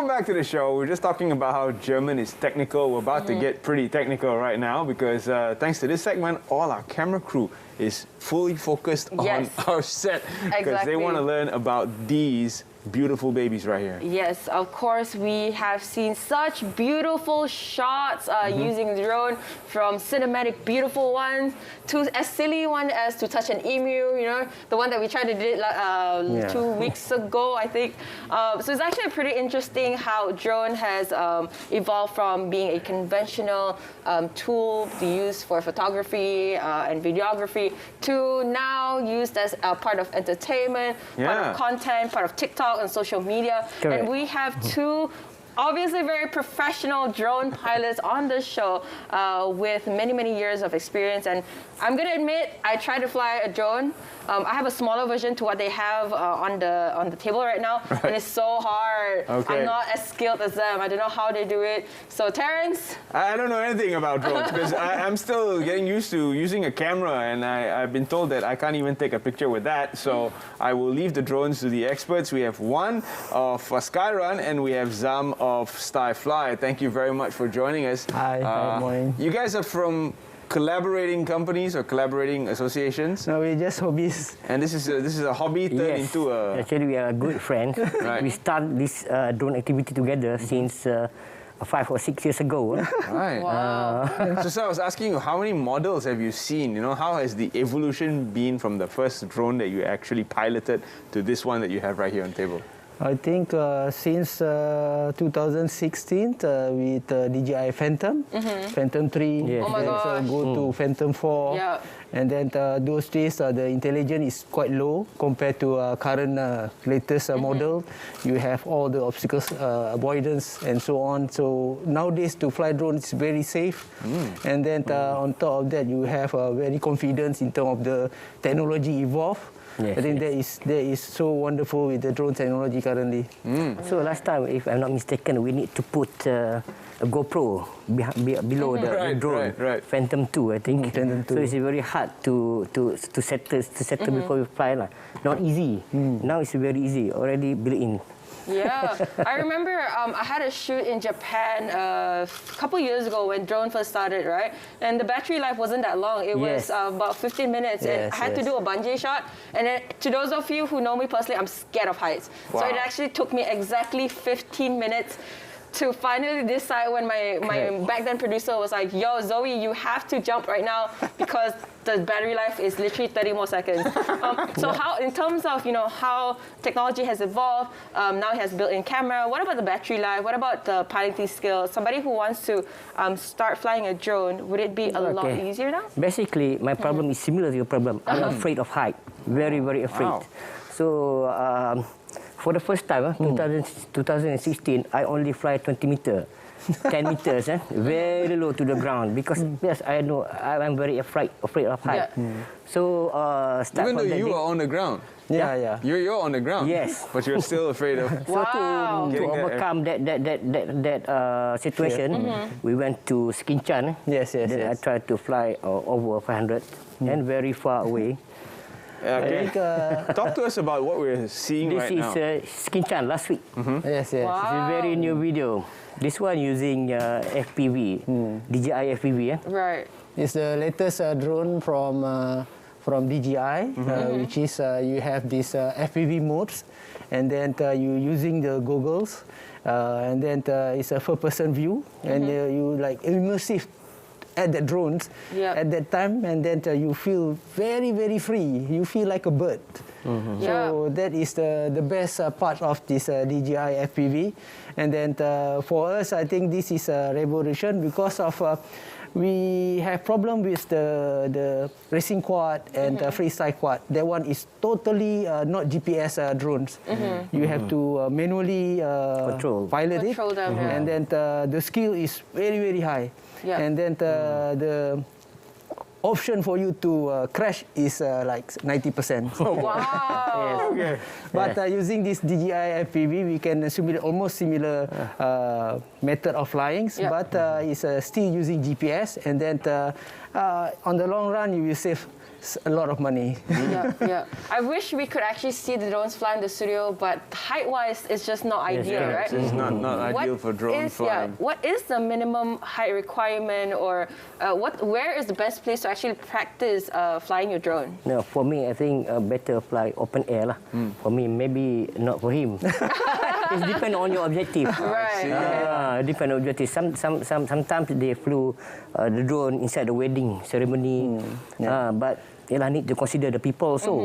back to the show. We're just talking about how German is technical. We're about to get pretty technical right now because thanks to this segment, all our camera crew is fully focused on our set because they want to learn about these beautiful babies right here. Yes, of course, we have seen such beautiful shots using the drone, from cinematic beautiful ones to as silly one as to touch an emu, you know, the one that we tried to do 2 weeks ago, I think. So it's actually pretty interesting how drone has evolved from being a conventional tool to use for photography and videography to now used as a part of entertainment, part of content, part of TikTok and social media. Correct. And we have two obviously very professional drone pilots on the show with many, many years of experience. And I'm going to admit, I tried to fly a drone. I have a smaller version to what they have on the table right now, and it's so hard. I'm not as skilled as them. I don't know how they do it. So Terrence? I don't know anything about drones because I'm still getting used to using a camera, and I've been told that I can't even take a picture with that. So I will leave the drones to the experts. We have one of Skyrun, and we have Zam of Skyfly. Thank you very much for joining us. Hi, good morning. You guys are from collaborating companies or collaborating associations? No, we're just hobbies. And this is a hobby turned into a... Actually, we are good friends. We started this drone activity together since 5 or 6 years ago. Right. Wow. So I was asking you, how many models have you seen? You know, how has the evolution been from the first drone that you actually piloted to this one that you have right here on the table? I think since 2016 with DJI Phantom, Phantom 3, Oh my gosh. go to Phantom 4, and then those days the intelligence is quite low compared to current latest model. You have all the obstacles, avoidance and so on. So nowadays to fly drone is very safe, and then on top of that you have very confidence in terms of the technology evolve. I think that is so wonderful with the drone technology currently. So last time, if I'm not mistaken, we need to put a GoPro below the drone. Phantom 2, I think. Phantom 2. So it's very hard to settle before we fly. Not easy. Now it's very easy, already built in. Yeah, I remember I had a shoot in Japan a couple years ago when drone first started, right? And the battery life wasn't that long. It was about 15 minutes. And I had to do a bungee shot. And then, to those of you who know me personally, I'm scared of heights. Wow. So it actually took me exactly 15 minutes to finally decide when my back then producer was like, yo, Zoe, you have to jump right now because the battery life is literally 30 more seconds. So how, in terms of, you know, how technology has evolved, now it has built-in camera, what about the battery life? What about the piloting skills? Somebody who wants to start flying a drone, would it be a lot easier now? Basically, my problem is similar to your problem. I'm afraid of height, very, very afraid. Wow. So, for the first time, 2016, I only fly 20 meters, 10 meters, very low to the ground because yes, I know I'm very afraid of height. So even though you are on the ground. You're on the ground. Yes, but you're still afraid of. So to overcome that situation, we went to Skinchan. Then I tried to fly over 500 and very far away. Talk to us about what we're seeing right now. This is Skinchan last week. Yes. It's a very new video. This one using FPV, DJI FPV. Right. It's the latest drone from DJI, which is you have this FPV modes, and then you using the goggles, and then it's a first-person view, and you like immersive at the drones at that time, and then you feel very, very free. You feel like a bird. So that is the best part of this DJI FPV. And then for us, I think this is a revolution because of we have problem with the racing quad and freestyle quad. That one is totally not GPS drones. You have to manually pilot it, and then the skill is very, very high. And then the option for you to crash is like 90%. Wow. But using this DJI FPV, we can simulate almost similar method of flying, but it's still using GPS. And then on the long run, you will save a lot of money. Yeah. I wish we could actually see the drones fly in the studio, but height-wise, it's just not ideal, right? It's not ideal for drone flying. What is the minimum height requirement, or where is the best place to actually practice flying your drone? No, for me, I think better fly open air lah. For me, maybe not for him. It depends on your objective. Right. Depend on objective. Sometimes they flew the drone inside the wedding ceremony, but need to consider the people also.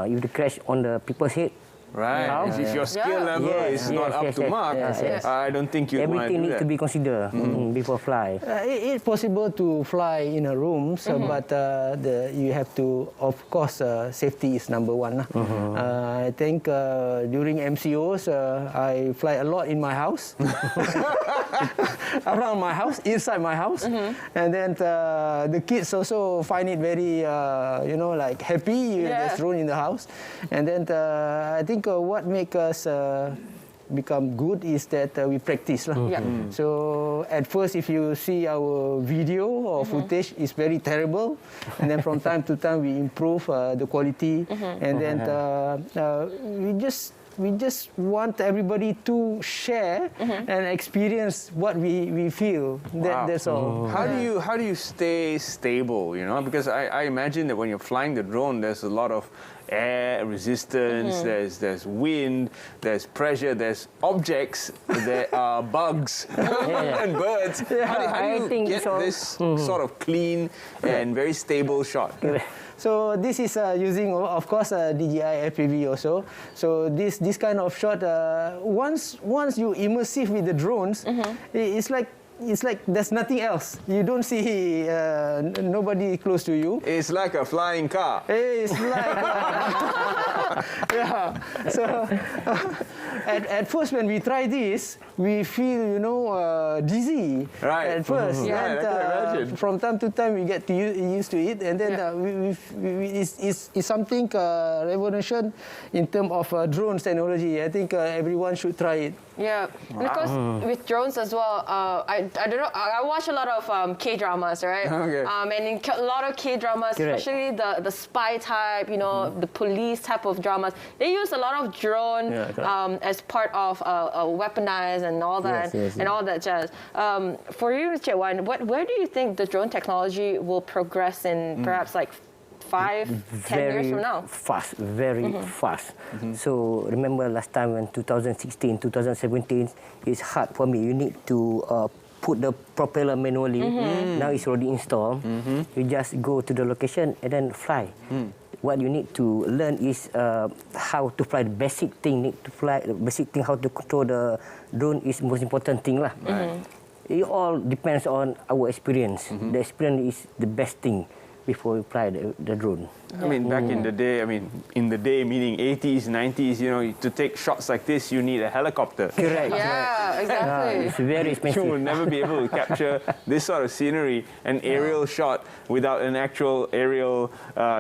If they crash on the people's head. Right. If your skill level is not up to mark, I don't think you want to do that. Everything needs to be considered before fly. It's possible to fly in a room, but you have to, of course, safety is number one. I think during MCOs, I fly a lot in my house, around my house, inside my house, and then the kids also find it very, like happy. There's drone in the house, and then I think what makes us become good is that we practice. So at first, if you see our video or footage, it's very terrible, and then from time to time we improve the quality, and then we just want everybody to share and experience what we feel. That's all. How do you stay stable? Because I imagine that when you're flying the drone, there's a lot of air resistance. There's wind. There's pressure. There's objects. There are bugs and birds. How do you get this sort of clean and very stable shot? So this is using, of course, DJI FPV also. So this kind of shot, once you immersive with the drones, it's like there's nothing else. You don't see nobody close to you. It's like a flying car. It's like So at first when we try this, we feel dizzy. Right. At first, I can imagine. From time to time we get used to it, and then it's something revolution in terms of drones technology. I think everyone should try it. Yeah, because with drones as well, I don't know. I watch a lot of K-dramas, right? Okay. And in a lot of K-dramas, especially the spy type, the police type of dramas, they use a lot of drone as part of weaponized and all that and all that jazz. For you, Cik Wan, where do you think the drone technology will progress in perhaps like 5, 10 years from now? Very fast. So remember last time when 2016, 2017, it's hard for me. You need to put the propeller manually. Now it's already installed. You just go to the location and then fly. What you need to learn is how to fly. The basic thing how to control the drone is most important thing lah. It all depends on our experience. The experience is the best thing before we fly the drone. I mean, back in the day, meaning 80s, 90s, to take shots like this, you need a helicopter. Correct. Yeah, exactly. It's very expensive. You will never be able to capture this sort of scenery, an aerial shot, without an actual aerial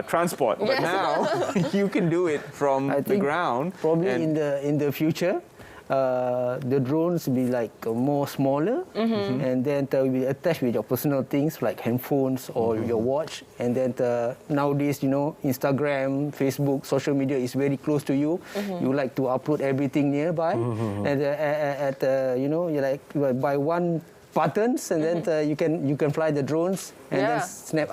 transport. But now, you can do it from the ground. Probably in the future, the drones will be like more smaller, and then will be attached with your personal things like handphones or your watch. And then nowadays, Instagram, Facebook, social media is very close to you. You like to upload everything nearby, and you like by one buttons, and then you can fly the drones and then snap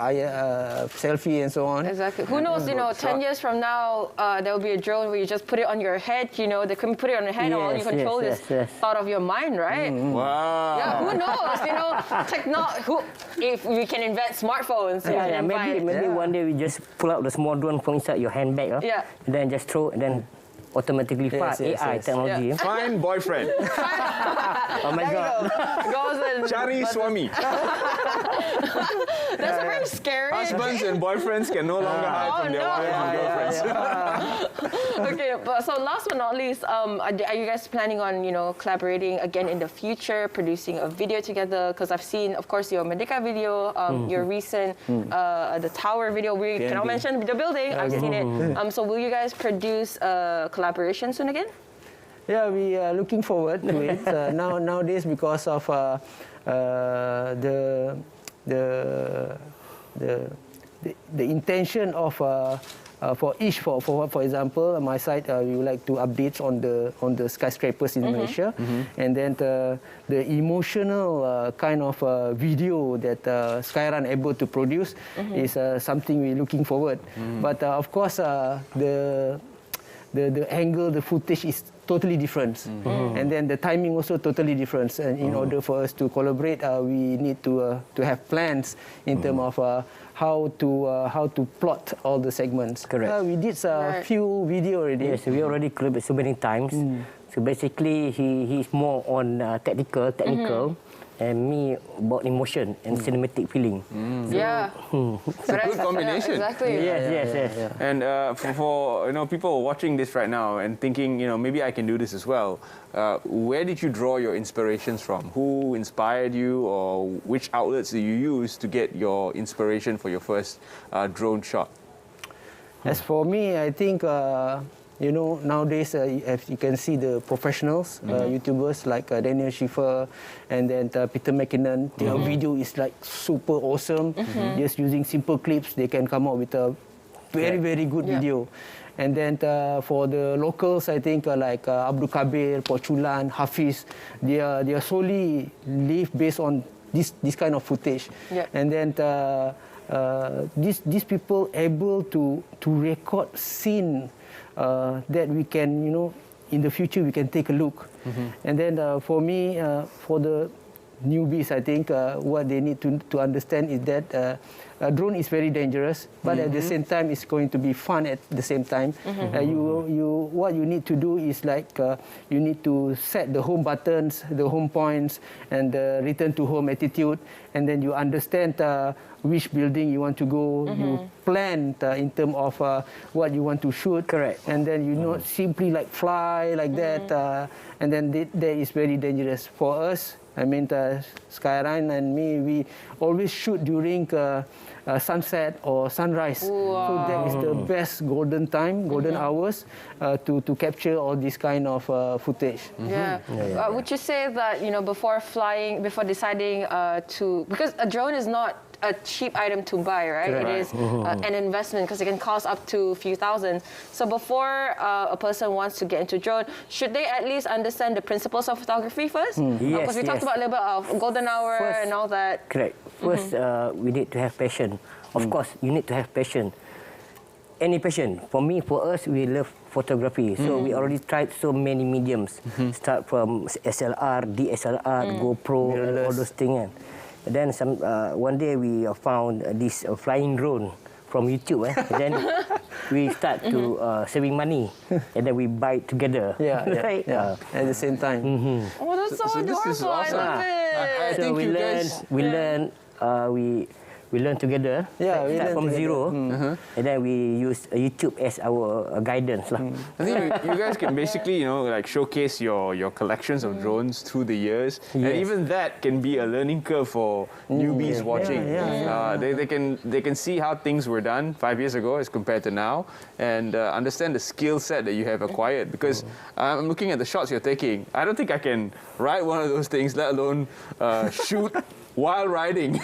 selfie and so on. Exactly. Who knows? 10 years from now, there will be a drone where you just put it on your head. They can put it on your head, and all you control is thought of your mind, right? Wow. Yeah. Who knows? If we can invent smartphones. Maybe one day we just pull out the small drone from inside your handbag. And then just throw, and then automatically fly. AI technology. Find boyfriend. Oh my God. Goes and Cari suami. That's very scary. Husbands and boyfriends can no longer hide from their wives and girlfriends. Okay, so last but not least, are you guys planning on collaborating again in the future, producing a video together? Because I've seen, of course, your Merdeka video, your recent the tower video. We cannot mention the building. I've seen it. So will you guys produce a collaboration soon again? Yeah, we are looking forward to it. Nowadays, because of the the intention of for each, for example, my side, we would like to update on the skyscrapers in Malaysia, and then the emotional kind of video that Skyrun able to produce is something we're looking forward. But of course, the angle, the footage is totally different, and then the timing also totally different. And in order for us to collaborate, we need to have plans in terms of how to plot all the segments. Correct. We did a few video already. Yes, we already collaborated so many times. So basically, he's more on technical. And me about emotion and cinematic feeling. Yeah. It's a good combination. Yeah, exactly. Yes. And for people watching this right now and thinking, maybe I can do this as well. Where did you draw your inspirations from? Who inspired you, or which outlets do you use to get your inspiration for your first drone shot? As for me, I think nowadays, as you can see, the professionals, YouTubers like Daniel Schiffer and then Peter McKinnon, their video is like super awesome. Just using simple clips, they can come up with a very, very good video. And then for the locals, I think like Abdul Kabir, Pochulan, Hafiz, they are solely live based on this kind of footage. And then these people able to record scene that we can, in the future we can take a look. And then for me, for the newbies, I think what they need to understand is that a drone is very dangerous, but at the same time it's going to be fun at the same time. What you need to do is like you need to set the home buttons, the home points, and the return to home attitude, and then you understand which building you want to go. You plan in terms of what you want to shoot. Correct. And then you not simply like fly like that, and then that is very dangerous for us. I mean, Skyrun and me, we always shoot during sunset or sunrise. Wow. So that is the best golden time, golden hours to capture all this kind of footage. Would you say that, before flying, before deciding because a drone is not a cheap item to buy, right? Correct. It is an investment because it can cost up to a few thousand. So before a person wants to get into drone, should they at least understand the principles of photography first? Because we talked about a little bit of golden hour and all that. Correct. First, we need to have passion. Of course, you need to have passion. Any passion. For me, for us, we love photography. So we already tried so many mediums. Start from SLR, DSLR, GoPro, and all those things. And then one day we found this flying drone from YouTube. Then we start to saving money, and then we buy it together. Right? At the same time. Oh, that's so adorable. This is awesome. I love it. I think we learn together. We start learn from together. zero, and then we use YouTube as our guidance. I think you guys can basically, like showcase your collections of drones through the years, and even that can be a learning curve for newbies watching. They can see how things were done 5 years ago as compared to now, and understand the skill set that you have acquired. Because I'm looking at the shots you're taking. I don't think I can ride one of those things, let alone shoot while riding.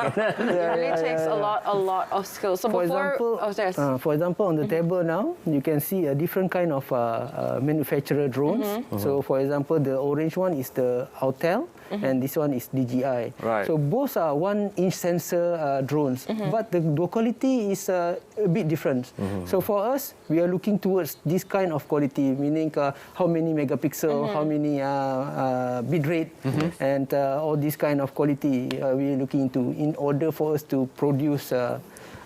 It really takes a lot of skills. So For example, on the table now, you can see a different kind of manufacturer drones. So, for example, the orange one is the Autel, and this one is DJI. Right. So both are 1-inch sensor drones, but the quality is a bit different. So for us, we are looking towards this kind of quality, meaning how many megapixel, how many bit rate, and all this kind of quality we are looking into in order for us to produce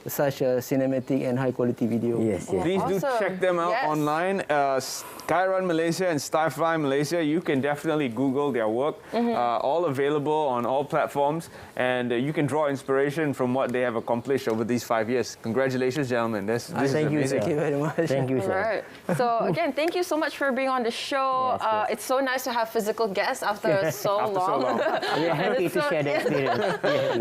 such a cinematic and high quality video. Please do check them out online. Skyrun Malaysia and Starfly Malaysia. You can definitely Google their work. All available on all platforms, and you can draw inspiration from what they have accomplished over these 5 years. Congratulations, gentlemen. This is amazing. Thank you very much. Thank you, sir. Right. So again, thank you so much for being on the show. It's so nice to have physical guests after so long. We are happy to share the experience.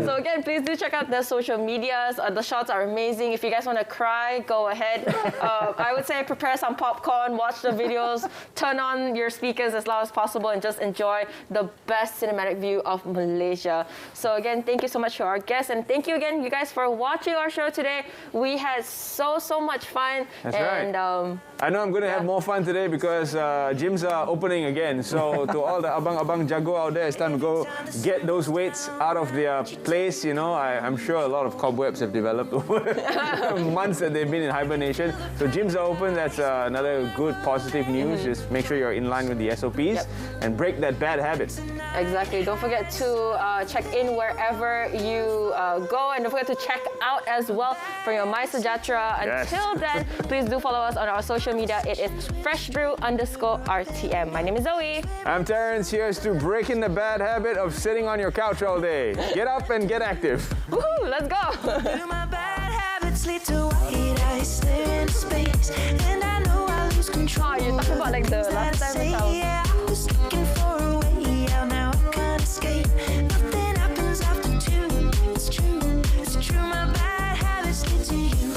So again, please do check out their social medias. The shots are are amazing. If you guys want to cry, go ahead. I would say prepare some popcorn, watch the videos, turn on your speakers as loud as possible, and just enjoy the best cinematic view of Malaysia. So again, thank you so much to our guests, and thank you again, you guys, for watching our show today. We had so much fun. That's right. I know I'm going to have more fun today because gyms are opening again. So to all the abang-abang jago out there, it's time to go get those weights out of their place. You know, I'm sure a lot of cobwebs have developed over months that they've been in hibernation. So gyms are open. That's another good positive news. Just make sure you're in line with the SOPs and break that bad habit. Exactly. Don't forget to check in wherever you go, and don't forget to check out as well for your My Sejahtera. Yes. Until then, please do follow us on our social media. It is FreshBrew_RTM. My name is Zoe. I'm Terrence. Here's to breaking the bad habit of sitting on your couch all day. Get up and get active. Woohoo! Let's go. My bad habits lead to white eyes stare into space, and I know I lose control. Oh, you're talking about like the last time we saw. Yeah, I was looking for a way out, now I can't escape. Nothing happens after two. It's true. My bad habits lead to you.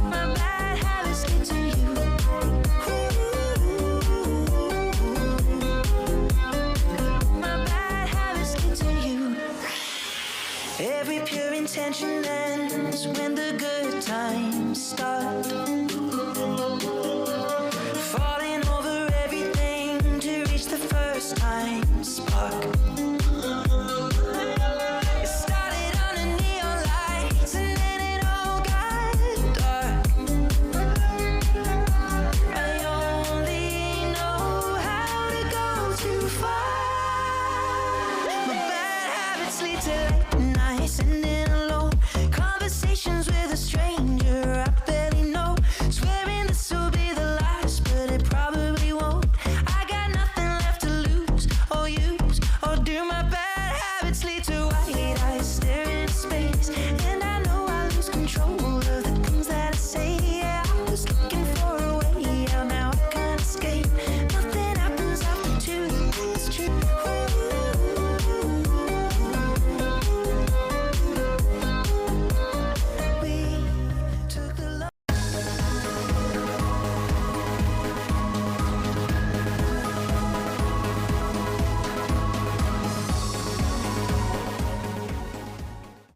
My bad habits lead to you. My bad habits lead to you. Every pure intention ends when the good times start. Falling over everything to reach the first time spark.